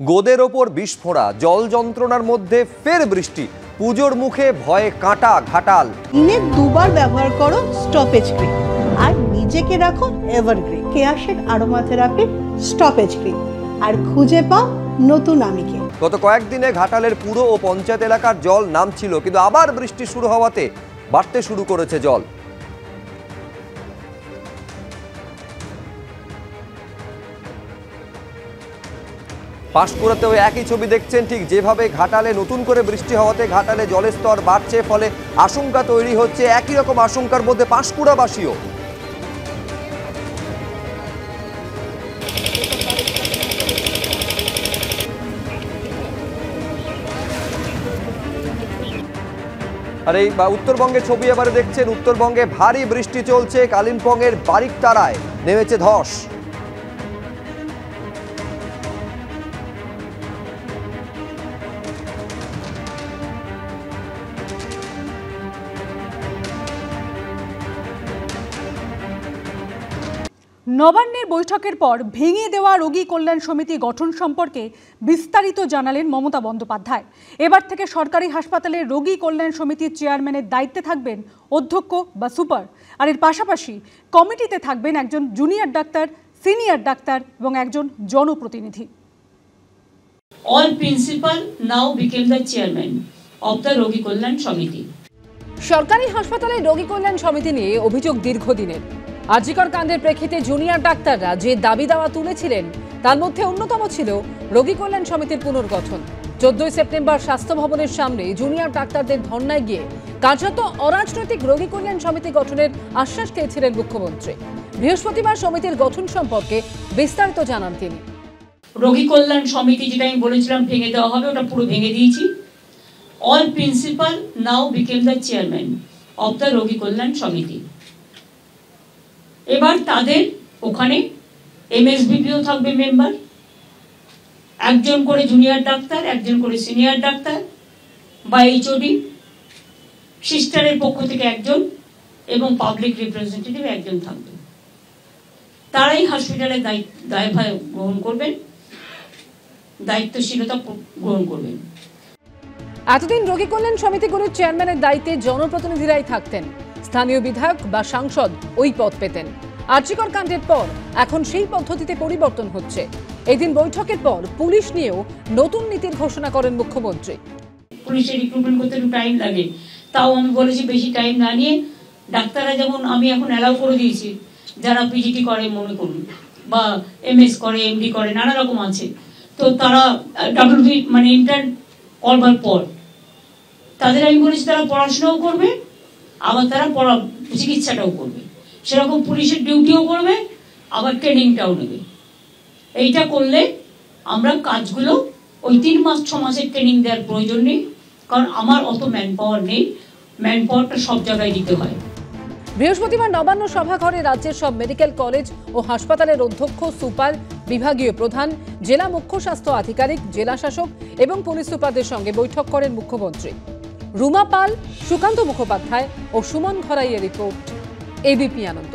গোদের ওপর বিস্ফোরা, জল যন্ত্রণার মধ্যে ফের বৃষ্টি, পুজোর মুখে ভয়ে কাঁটা ঘাটাল। দিনে দুবার ব্যবহার করো স্টপেজ ক্রিম আর নিজেকে রাখো এভারগ্রিন কেয়াশেক আরোমা থেরাপি স্টপেজ ক্রিম আর খুঁজে পাও নতুন আমিকে। গত কয়েকদিনে ঘাটালের পুরো ও পঞ্চায়েত এলাকার জল নামছিল, কিন্তু আবার বৃষ্টি শুরু হওয়াতে বাড়তে শুরু করেছে জল। পাঁশকুড়াতেও একই ছবি দেখছেন। ঠিক যেভাবে ঘাটালে নতুন করে বৃষ্টি হওয়াতে ঘাটালে জলের স্তর বাড়ছে, ফলে আশঙ্কা তৈরি হচ্ছে। একই রকম আশঙ্কার মধ্যে পাঁশকুড়াবাসীও। আর এই উত্তরবঙ্গের ছবি এবারে দেখছেন। উত্তরবঙ্গে ভারী বৃষ্টি চলছে। কালিম্পংয়ের বারিকতারায় নেমেছে ধস। নবান্নের বৈঠকের পর ভেঙে দেওয়া রোগী কল্যাণ সমিতি গঠন সম্পর্কে বিস্তারিত জানালেন মমতা বন্দ্যোপাধ্যায়। এবার থেকে সরকারি হাসপাতালের রোগী কল্যাণ সমিতির চেয়ারম্যানের দায়িত্বে থাকবেন অধ্যক্ষ বা সুপার, আর এর পাশাপাশি কমিটিতে থাকবেন একজন জুনিয়র ডাক্তার, সিনিয়র ডাক্তার এবং একজন জনপ্রতিনিধি। All principal now became the chairman of the রোগী কল্যাণ সমিতি। সরকারি হাসপাতালের রোগী কল্যাণ সমিতি নিয়ে অভিযোগ দীর্ঘদিনের। আরজিকর কাণ্ডের প্রেক্ষিতে জুনিয়র ডাক্তাররা যে দাবি দাওয়া তুলেছিলেন তার মধ্যে অন্যতম ছিল রোগী কল্যাণ সমিতির পুনর্গঠন। 14 সেপ্টেম্বর স্বাস্থ্য ভবনের সামনে জুনিয়র ডাক্তারদের ধর্নায় গিয়ে কার্যত অরাজনৈতিক রোগী কল্যাণ সমিতি গঠনের আশ্বাস দিয়েছিলেন মুখ্যমন্ত্রী। বৃহস্পতিবার সমিতির গঠন সম্পর্কে বিস্তারিত জানান তিনি। রোগী কল্যাণ সমিতি যেটা আমি বলেছিলাম ভেঙে দেওয়া হবে, ওটা পুরো ভেঙে দিয়েছি। All principal now became the chairman of the রোগী কল্যাণ সমিতি। এবার তাদের ওখানে এমএসবিপিও থাকবে মেম্বার, একজন করে জুনিয়র ডাক্তার, একজন করে সিনিয়র ডাক্তার বা এইচওডি, সিস্টারের পক্ষ থেকে একজন এবং পাবলিক রিপ্রেজেন্টেটিভ একজন থাকবে। তারাই হসপিটালের দায়ভার গ্রহণ করবেন, দায়িত্বশীলতা গ্রহণ করবেন। এতদিন রোগী কল্যাণ সমিতিগুলোর চেয়ারম্যানের দায়িত্বে জনপ্রতিনিধিরাই থাকতেন। স্থানীয় বিধায়ক বা সাংসদ ওই পদ পেতেন। আরজিকর কাণ্ডের পর এখন সেই পদ্ধতিতে পরিবর্তন হচ্ছে। এদিন বৈঠকের পর পুলিশ নিয়েও নতুন নীতির ঘোষণা করেন মুখ্যমন্ত্রী। পুলিশের রিক্রুটমেন্ট করতে একটু টাইম লাগে, তাও আমি বলেছি বেশি টাইম না নিয়ে ডাক্তাররা যেমন আমি এখন অ্যালাউ করে দিয়েছি, যারা পিজিটি করে মনে করুন বা এমএস করে, এমডি করে, নানা রকম আছে, তো তারা ডাব্লিউবি মানে ইন্টার্ন করবার পর তাদের আমি বলেছি তারা পড়াশোনাও করবে, আবার তারা চিকিৎসাটাও করবে, সেরকম পুলিশের ডিউটিও করবে, আবার ট্রেনিংটাও নেবে। এইটা করলে আমরা কাজগুলো ওই 3 মাস 6 মাসের ট্রেনিং দেওয়ার প্রয়োজন নেই, কারণ আমার অত ম্যান পাওয়ার নেই, ম্যান পাওয়ারটা সব জায়গায় দিতে হয়। বৃহস্পতিবার নবান্ন সভাঘরে রাজ্যের সব মেডিকেল কলেজ ও হাসপাতালের অধ্যক্ষ, সুপার, বিভাগীয় প্রধান, জেলা মুখ্য স্বাস্থ্য আধিকারিক, জেলা শাসক এবং পুলিশ সুপারদের সঙ্গে বৈঠক করেন মুখ্যমন্ত্রী। রুমা পাল, সুকান্ত মুখোপাধ্যায় ও সুমন ঘরাইয়ের রিপোর্ট, এবিপি আনন্দ।